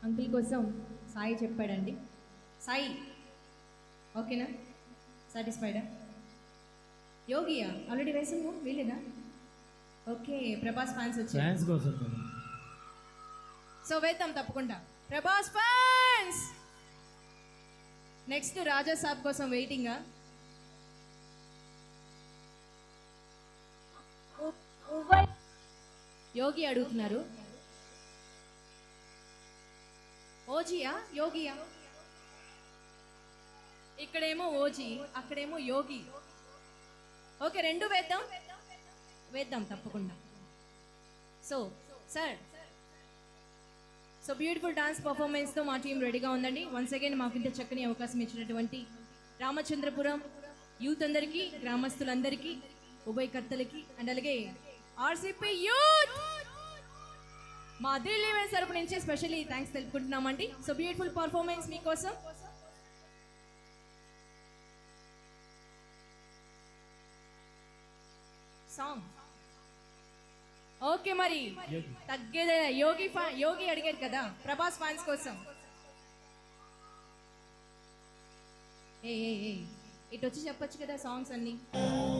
Uncle కోసం సాయి చెప్పాడండి. సాయి ఓకేనా? సాటిస్ఫైడా? యోగియా ఆల్రెడీ వేసాము వీలేదా? ఓకే, ప్రభాస్ ఫ్యాన్స్ వచ్చారు. ఫ్యాన్స్ కోసం సో వేద్దాం తప్పకుండా. ప్రభాస్ ఫ్యాన్స్. నెక్స్ట్ రాజా సాబ్ కోసం వెయిటింగా? యోగి అడుగుతున్నారు. ఓజియా యోగియా? ఇక్కడేమో ఓజీ, అక్కడేమో యోగి. ఓకే, రెండు వేద్దాం. వేద్దాం తప్పకుండా. So sir, so beautiful dance పర్ఫార్మెన్స్తో మా టీం రెడీగా ఉందండి. వన్స్ అగైన్ మాకింత చక్కని అవకాశం ఇచ్చినటువంటి రామచంద్రపురం యూత్ అందరికీ, గ్రామస్తులందరికీ, ఉభయకర్తలకి అండ్ అలాగే ఆర్సిపి యూత్ మా ఢిల్లీ ఈవెంట్స్ తరపు నుంచి స్పెషల్లీ థ్యాంక్స్ తెలుపుకుంటున్నామండి. సో బ్యూటిఫుల్ పర్ఫార్మెన్స్ మీకోసం. సాంగ్ ఓకే, మరి తగ్గేదే. యోగి అడిగారు కదా ప్రభాస్ ఫ్యాన్స్ కోసం. ఏ ఇటు వచ్చి చెప్పొచ్చు కదా సాంగ్స్ అన్ని.